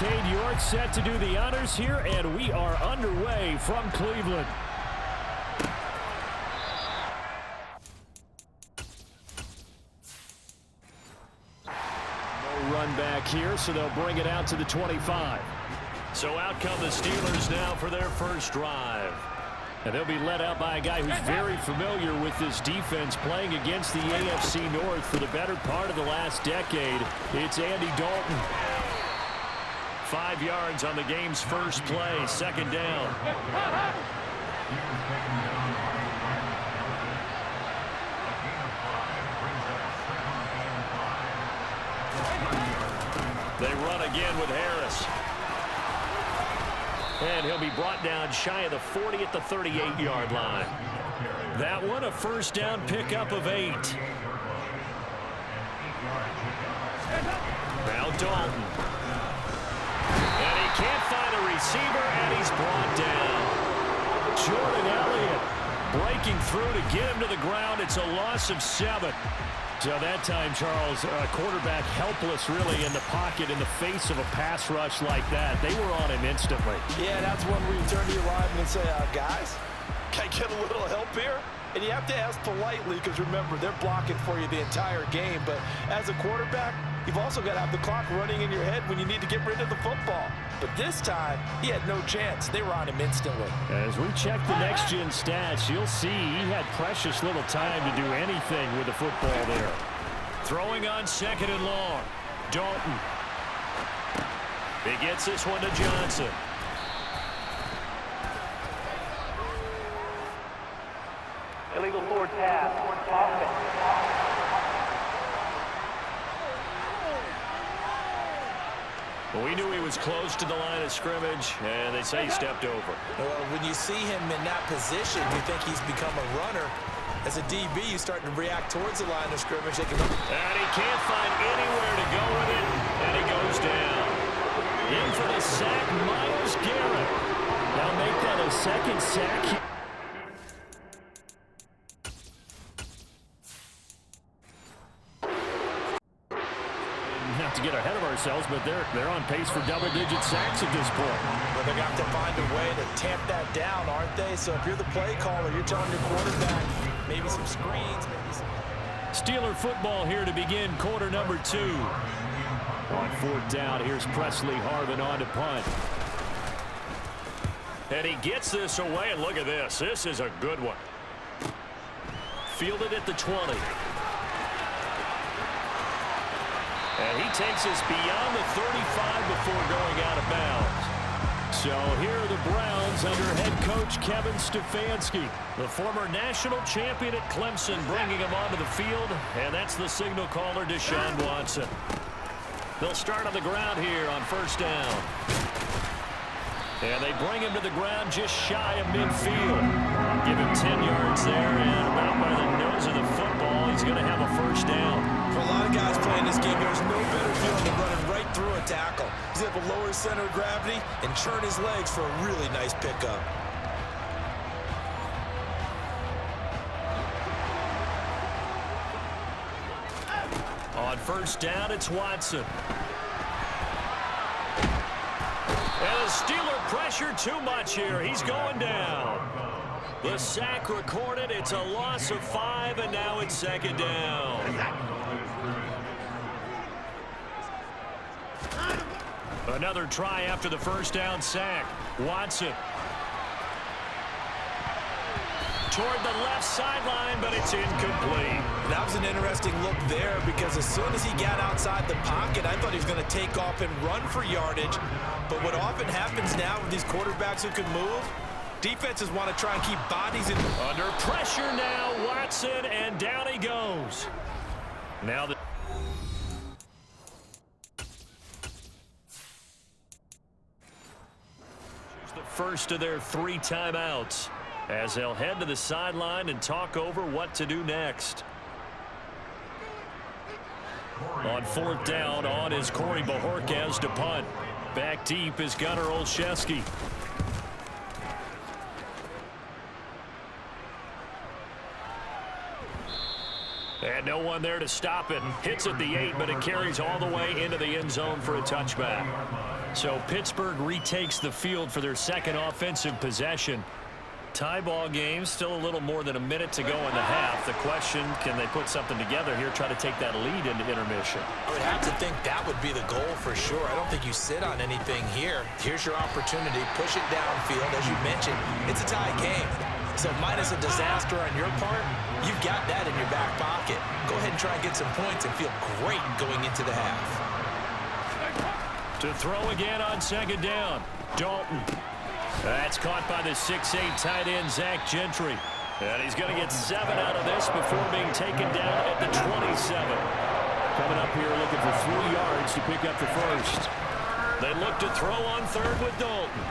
Cade York set to do the honors here, and we are underway from Cleveland. No run back here, so they'll bring it out to the 25. So out come the Steelers now for their first drive. And they'll be led out by a guy who's very familiar with this defense, playing against the AFC North for the better part of the last decade. It's Andy Dalton. 5 yards on the game's first play, second down. They run again with Harris. And he'll be brought down shy of the 40 at the 38-yard line. That one a first down pickup of 8. Now Dalton. And he can't find a receiver, and he's brought down. Jordan Elliott breaking through to get him to the ground. It's a loss of 7. So that time, Charles, quarterback helpless really in the pocket in the face of a pass rush like that. They were on him instantly. Yeah, that's when we turn to your lineman and say, guys, can I get a little help here? And you have to ask politely because, remember, they're blocking for you the entire game. But as a quarterback, you've also got to have the clock running in your head when you need to get rid of the football. But this time, he had no chance. They were on him instantly. As we check the next-gen stats, you'll see he had precious little time to do anything with the football there. Throwing on second and long. Dalton. He gets this one to Johnson. Illegal forward pass. Offense. Well, we knew he was close to the line of scrimmage, and they say he stepped over. Well, when you see him in that position, you think he's become a runner. As a DB, you start to react towards the line of scrimmage. And he can't find anywhere to go with it, and he goes down. In for the sack, Myles Garrett. Now make that a second sack. Not to get ahead of ourselves, but they're on pace for double-digit sacks at this point. Well, they're going to have to find a way to tamp that down, aren't they? So if you're the play caller, you're telling your quarterback maybe some screens, maybe some... Steeler football here to begin quarter number 2. On fourth down, here's Presley Harvin on to punt. And he gets this away, and look at this. This is a good one. Fielded at the 20. And he takes us beyond the 35 before going out of bounds. So here are the Browns under head coach Kevin Stefanski. The former national champion at Clemson bringing him onto the field. And that's the signal caller, Deshaun Watson. They'll start on the ground here on first down. And they bring him to the ground just shy of midfield. Give him 10 yards there, and about by the nose of the football, he's going to have a first down. For a lot of guys playing this game, there's no better feeling than running right through a tackle. He's able to lower his center of gravity and churn his legs for a really nice pickup. On first down, it's Watson. And the Steeler pressure too much here. He's going down. The sack recorded. It's a loss of 5, and now it's second down. Another try after the first down sack. Watson. Toward the left sideline, but it's incomplete. That was an interesting look there because as soon as he got outside the pocket, I thought he was going to take off and run for yardage. But what often happens now with these quarterbacks who can move, defenses want to try and keep bodies in. Under pressure now, Watson, and down he goes. Now the first of their 3 timeouts as they'll head to the sideline and talk over what to do next. On fourth down, on is Corey Bojorquez to punt. Back deep is Gunnar Olszewski. And no one there to stop it. Hits at the 8, but it carries all the way into the end zone for a touchback. So Pittsburgh retakes the field for their second offensive possession. Tie ball game, still a little more than a minute to go in the half. The question, can they put something together here, try to take that lead into intermission? I would have to think that would be the goal for sure. I don't think you sit on anything here. Here's your opportunity. Push it downfield. As you mentioned, it's a tie game. So minus a disaster on your part, you've got that in your back pocket. Go ahead and try and get some points and feel great going into the half. To throw again on second down, Dalton. That's caught by the 6'8" tight end, Zach Gentry. And he's going to get 7 out of this before being taken down at the 27. Coming up here looking for 3 yards to pick up the first. They look to throw on third with Dalton.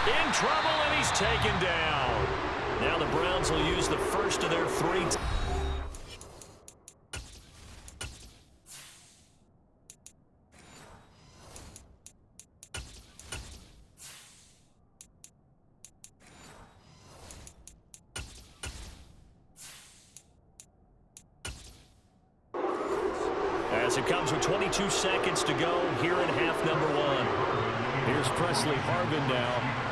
In trouble, and he's taken down. Now the Browns will use the first of their 3. As it comes with 22 seconds to go here in half number 1. Here's Presley Harvin now.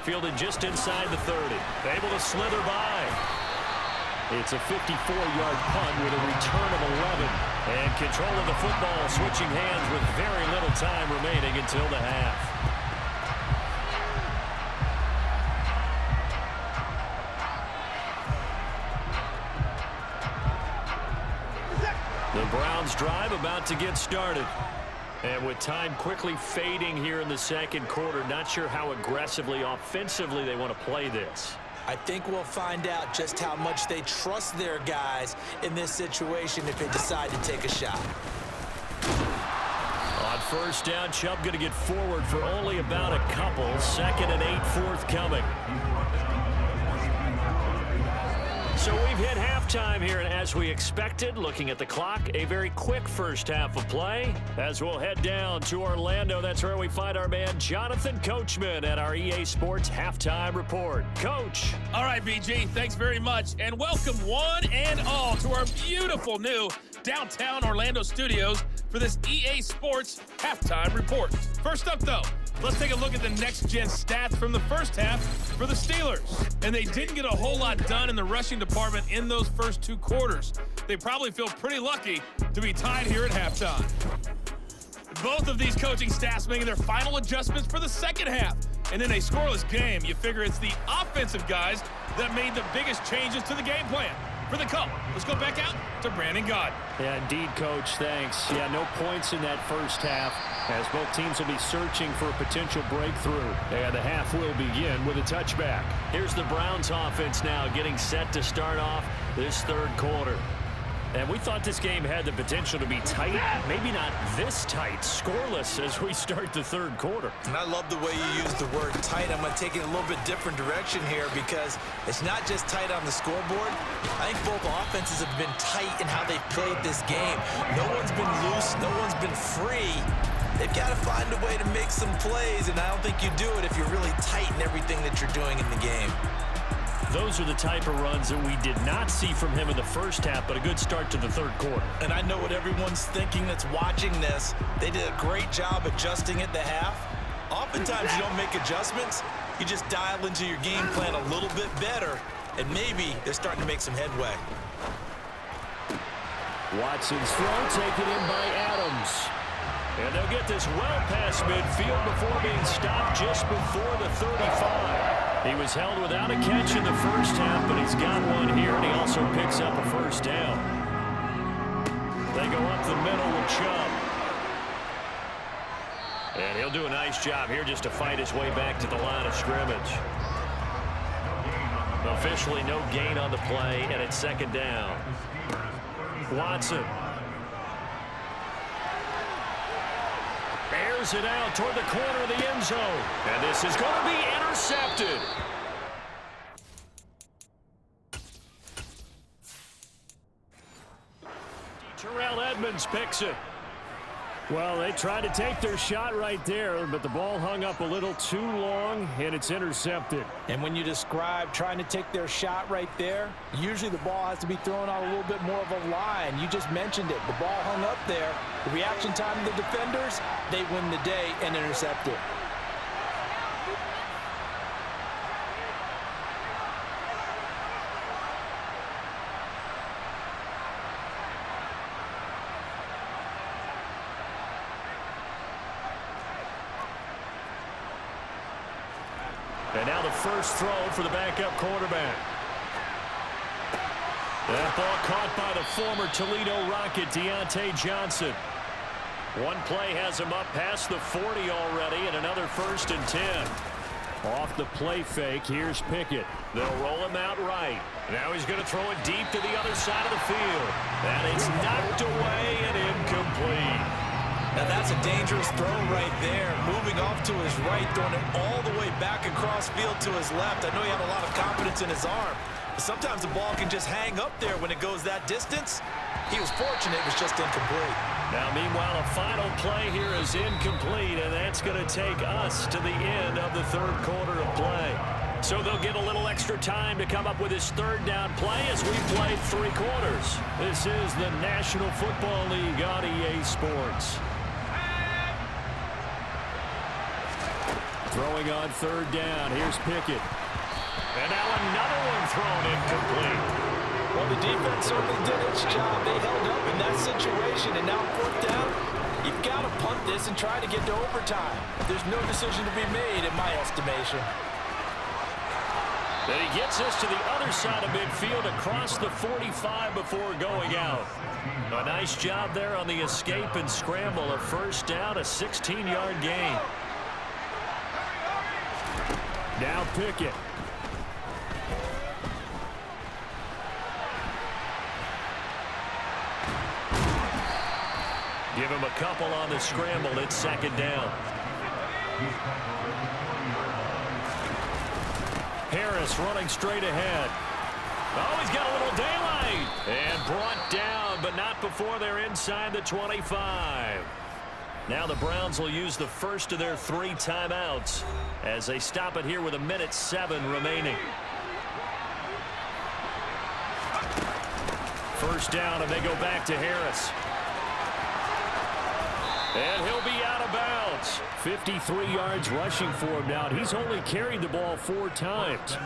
Fielded just inside the 30. Able to slither by. It's a 54-yard punt with a return of 11. And control of the football switching hands with very little time remaining until the half. The Browns drive about to get started. And with time quickly fading here in the second quarter, not sure how aggressively, offensively they want to play this. I think we'll find out just how much they trust their guys in this situation if they decide to take a shot. On first down, Chubb going to get forward for only about a couple. 2nd and 8 forthcoming. So we've hit halftime here, and as we expected, looking at the clock, a very quick first half of play. As we'll head down to Orlando, that's where we find our man Jonathan Coachman at our EA Sports Halftime Report. Coach. All right, BG, thanks very much, and welcome one and all to our beautiful new downtown Orlando studios for this EA Sports Halftime Report. First up, though, let's take a look at the next-gen stats from the first half for the Steelers. And they didn't get a whole lot done in the rushing department in those first 2 quarters. They probably feel pretty lucky to be tied here at halftime. Both of these coaching staffs making their final adjustments for the second half. And in a scoreless game, you figure it's the offensive guys that made the biggest changes to the game plan. For the call, let's go back out to Brandon Gaudin. Yeah, indeed, Coach. Thanks. Yeah, no points in that first half, as both teams will be searching for a potential breakthrough. And the half will begin with a touchback. Here's the Browns offense now getting set to start off this third quarter. And we thought this game had the potential to be tight, maybe not this tight, scoreless as we start the third quarter. And I love the way you use the word tight. I'm going to take it a little bit different direction here because it's not just tight on the scoreboard. I think both offenses have been tight in how they've played this game. No one's been loose. No one's been free. They've got to find a way to make some plays, and I don't think you do it if you're really tight in everything that you're doing in the game. Those are the type of runs that we did not see from him in the first half, but a good start to the third quarter. And I know what everyone's thinking that's watching this. They did a great job adjusting at the half. Oftentimes you don't make adjustments. You just dial into your game plan a little bit better, and maybe they're starting to make some headway. Watson's throw taken in by Adams. And they'll get this well past midfield before being stopped just before the 35. He was held without a catch in the first half, but he's got one here, and he also picks up a first down. They go up the middle with Chubb. And he'll do a nice job here just to fight his way back to the line of scrimmage. Officially no gain on the play, and it's second down. Watson. Airs it out toward the corner of the end zone. And this is going to be intercepted. Terrell Edmonds picks it. Well, they tried to take their shot right there, but the ball hung up a little too long, and it's intercepted. And when you describe trying to take their shot right there, usually the ball has to be thrown on a little bit more of a line. You just mentioned it. The ball hung up there. The reaction time of the defenders, they win the day and intercept it. And now the first throw for the backup quarterback. That ball caught by the former Toledo Rocket, Deontay Johnson. One play has him up past the 40 already, and another 1st and 10. Off the play fake, here's Pickett. They'll roll him out right. Now he's going to throw it deep to the other side of the field. And it's knocked away and incomplete. Now that's a dangerous throw right there. Moving off to his right, throwing it all the way back across field to his left. I know he had a lot of confidence in his arm, but sometimes the ball can just hang up there when it goes that distance. He was fortunate, it was just incomplete. Now, meanwhile, a final play here is incomplete, and that's going to take us to the end of the 3rd quarter of play. So they'll get a little extra time to come up with his 3rd down play as we play 3 quarters. This is the National Football League on EA Sports. Throwing on 3rd down. Here's Pickett. And now another one thrown incomplete. Well, the defense certainly did its job. They held up in that situation, and now 4th down, you've got to punt this and try to get to overtime. There's no decision to be made in my estimation. Then he gets us to the other side of midfield across the 45 before going out. A nice job there on the escape and scramble. A 1st down, a 16-yard gain. Now Pickett. Give him a couple on the scramble. It's 2nd down. Harris running straight ahead. Oh, he's got a little daylight. And brought down, but not before they're inside the 25. Now the Browns will use the first of their 3 timeouts as they stop it here with 1:07 remaining. 1st down, and they go back to Harris. And he'll be out of bounds. 53 yards rushing for him now. He's only carried the ball 4 times.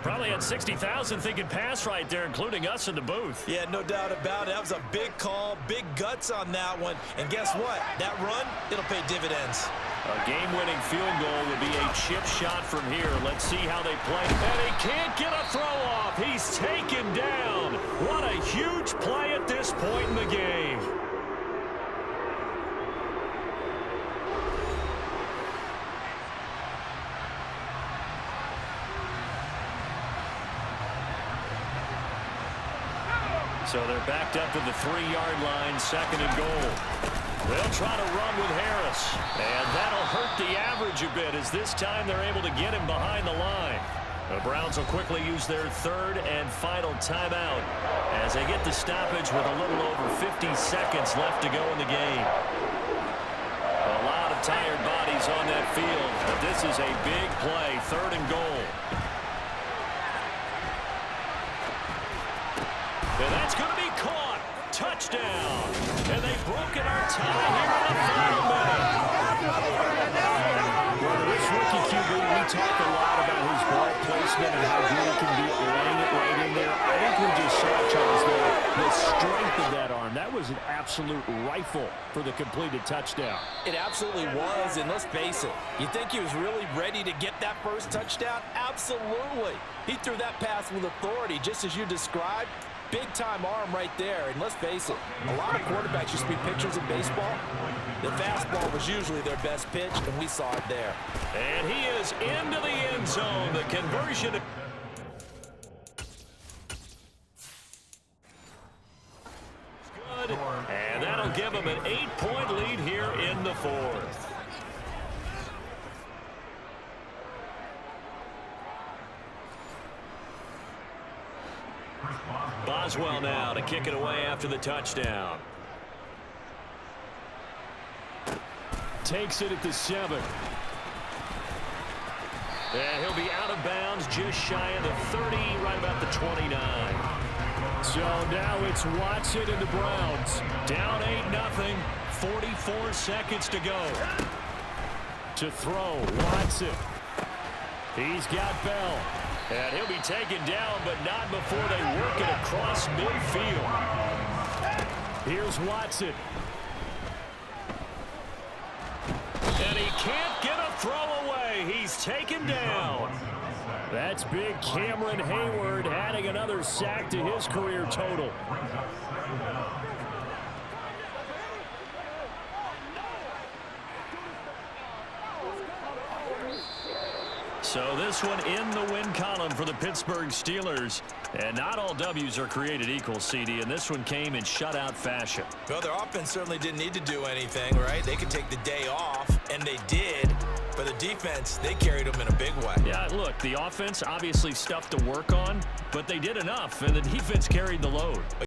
Probably had 60,000 thinking pass right there, including us in the booth. Yeah, no doubt about it. That was a big call, big guts on that one. And guess what? That run, it'll pay dividends. A game-winning field goal would be a chip shot from here. Let's see how they play. And he can't get a throw off. He's taken down. What a huge play at this point in the game. So they're backed up to the 3-yard line, 2nd and goal. They'll try to run with Harris. And that'll hurt the average a bit as this time they're able to get him behind the line. The Browns will quickly use their 3rd and final timeout as they get the stoppage with a little over 50 seconds left to go in the game. A lot of tired bodies on that field, but this is a big play, 3rd and goal. And that's going to be caught. Touchdown. And they've broken our tie here in the final minute. Well, this rookie QB, we talked a lot about his ball placement and how good he can be laying it right in there. I think we just saw, Charles, the strength of that arm. That was an absolute rifle for the completed touchdown. It absolutely was, and let's face it, you think he was really ready to get that first touchdown? Absolutely. He threw that pass with authority, just as you described. Big-time arm right there, and let's face it, a lot of quarterbacks used to be pitchers in baseball. The fastball was usually their best pitch, and we saw it there. And he is into the end zone. The conversion. Good, and that'll give him an 8-point lead here in the 4th. Boswell now to kick it away after the touchdown. takes it at the 7. And he'll be out of bounds just shy of the 30, right about the 29. So now it's Watson and the Browns. Down 8-0. 44 seconds to go. To throw, Watson. He's got Bell. And he'll be taken down, but not before they work it across midfield. Here's Watson. And he can't get a throw away. He's taken down. That's big Cameron Hayward adding another sack to his career total. So this one in the win column for the Pittsburgh Steelers. And not all W's are created equal, CD, and this one came in shutout fashion. Well, their offense certainly didn't need to do anything, right? They could take the day off, and they did. But the defense, they carried them in a big way. Yeah, look, the offense obviously stuff to work on, but they did enough, and the defense carried the load.